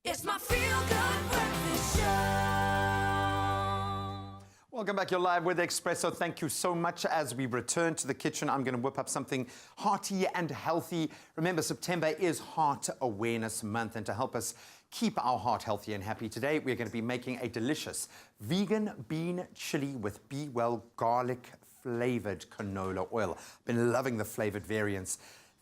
It's my feel-good breakfast show. Welcome back. You're live with Espresso. Thank you so much. As we return to the kitchen, I'm going to whip up something hearty and healthy. Remember, September is Heart Awareness Month, and to help us keep our heart healthy and happy today, we're going to be making a delicious vegan bean chili with Be Well garlic flavored canola oil. I've been loving the flavored variants.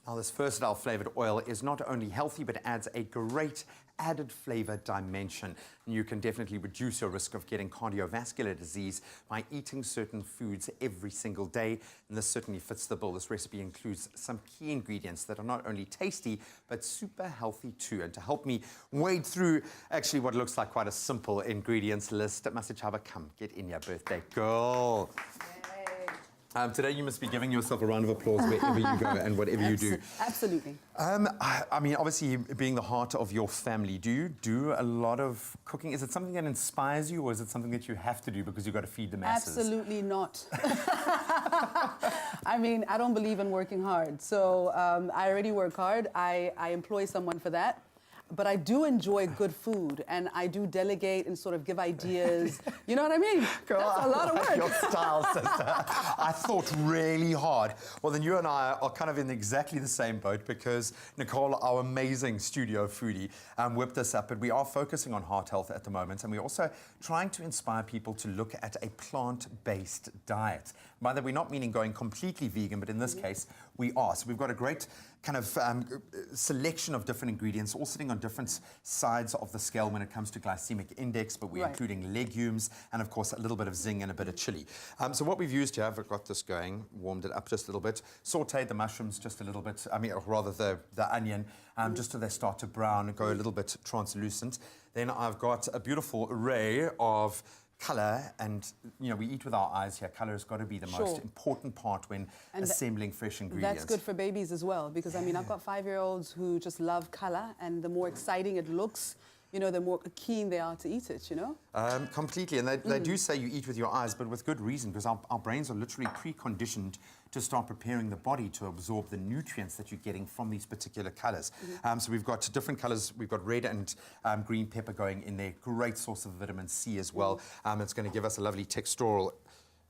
Now, this versatile flavored oil is not only healthy, but adds a great added flavor dimension. And you can definitely reduce your risk of getting cardiovascular disease by eating certain foods every single day. And this certainly fits the bill. This recipe includes some key ingredients that are not only tasty, but super healthy too. And to help me wade through actually what looks like quite a simple ingredients list, Masichaba, come get in your birthday girl. Today you must be giving yourself a round of applause wherever you go and whatever you do. Absolutely. I mean, obviously, being the heart of your family, do you do a lot of cooking? Is it something that inspires you, or is it something that you have to do because you've got to feed the masses? Absolutely not. I mean, I don't believe in working hard. So I already work hard. I employ someone for that. But I do enjoy good food, and I do delegate and sort of give ideas. You know what I mean? Girl, that's a lot of work. Your style, sister. I thought really hard. Well, then you and I are kind of in exactly the same boat, because Nicole, our amazing studio foodie, whipped us up. But we are focusing on heart health at the moment, and we're also trying to inspire people to look at a plant-based diet. By that, we're not meaning going completely vegan, but in this case, we are. So we've got a great kind of selection of different ingredients, all sitting on different sides of the scale when it comes to glycemic index, but we're including legumes and, of course, a little bit of zing and a bit of chili. So what we've used here, I've got this going, warmed it up just a little bit, sauteed the mushrooms just a little bit, I mean, or rather the onion, just so they start to brown and go a little bit translucent. Then I've got a beautiful array of colour, and you know, we eat with our eyes here. Colour has got to be the most important part when assembling fresh ingredients. That's good for babies as well, because I mean, I've got 5-year-olds who just love colour, and the more exciting it looks, you know, the more keen they are to eat it, you know? Completely, and they do say you eat with your eyes, but with good reason, because our brains are literally preconditioned to start preparing the body to absorb the nutrients that you're getting from these particular colours. So we've got different colours. We've got red and green pepper going in there. Great source of vitamin C as well. It's going to give us a lovely textural.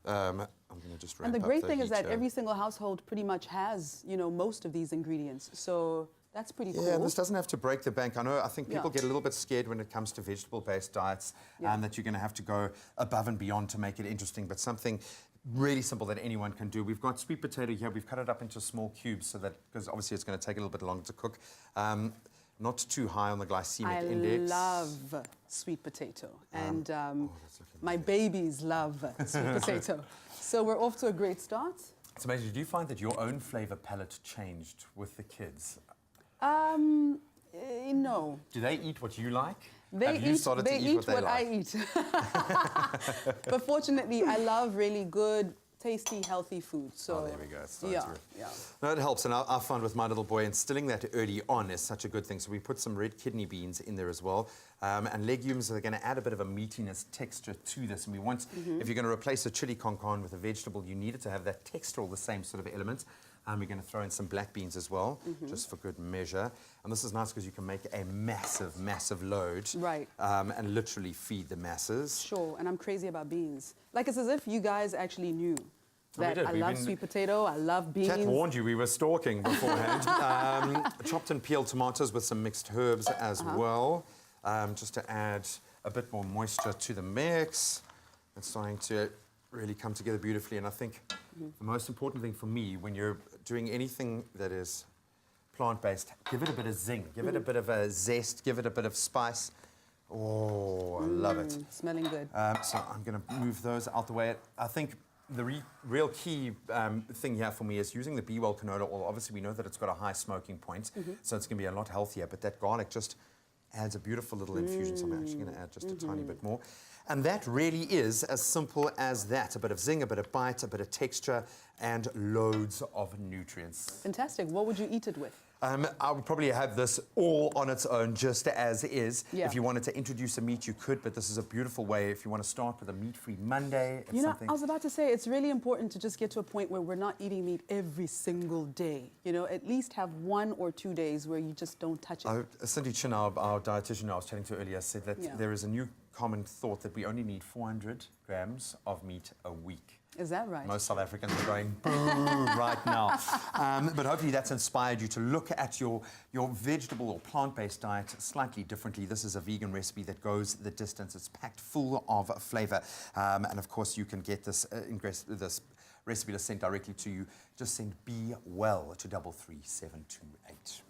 I'm going to just ramp And the up great thing heat is that here. every single household pretty much has, you know, most of these ingredients. So that's pretty cool. Yeah, and this doesn't have to break the bank. I think people get a little bit scared when it comes to vegetable-based diets, that you're going to have to go above and beyond to make it interesting, but something really simple that anyone can do. We've got sweet potato here. We've cut it up into small cubes so that, because obviously it's going to take a little bit longer to cook. Not too high on the glycemic index. I love sweet potato, and my babies love sweet potato. So we're off to a great start. It's amazing. Did you find that your own flavor palette changed with the kids? No. Do they eat what you like? They Have you started to eat what they like? I eat. But fortunately, I love really good, tasty, healthy food. So there we go. Yeah. No, it helps, and I found with my little boy, instilling that early on is such a good thing. So we put some red kidney beans in there as well, and legumes are going to add a bit of a meatiness texture to this. And we want, if you're going to replace a chili con carne with a vegetable, you need it to have that textural, the same sort of element. We're going to throw in some black beans as well, just for good measure. And this is nice because you can make a massive, massive load. Right. And literally feed the masses. Sure, and I'm crazy about beans. Like, it's as if you guys actually knew that I love sweet potato, I love beans. Kat warned you we were stalking beforehand. Chopped and peeled tomatoes with some mixed herbs as well, just to add a bit more moisture to the mix. It's starting to really come together beautifully, and I think the most important thing for me when you're doing anything that is plant-based, give it a bit of zing, give it a bit of a zest, give it a bit of spice. Oh, I love it. Smelling good. So I'm going to move those out the way. I think the real key thing here for me is using the Be Well canola oil. Obviously, we know that it's got a high smoking point, so it's going to be a lot healthier, but that garlic just adds a beautiful little infusion, so I'm actually going to add just a tiny bit more. And that really is as simple as that. A bit of zing, a bit of bite, a bit of texture, and loads of nutrients. Fantastic. What would you eat it with? I would probably have this all on its own, just as is. Yeah. If you wanted to introduce a meat, you could, but this is a beautiful way. If you want to start with a meat-free Monday, it's You know, something... I was about to say, it's really important to just get to a point where we're not eating meat every single day. You know, at least have 1 or 2 days where you just don't touch it. Cindy Chin, our dietitian I was chatting to earlier, said that Yeah. there is a new common thought that we only need 400 grams of meat a week. Is that right? Most South Africans are going boo right now. But hopefully that's inspired you to look at your vegetable or plant-based diet slightly differently. This is a vegan recipe that goes the distance. It's packed full of flavor. And of course, you can get this, this recipe sent directly to you. Just send Be Well to 33728.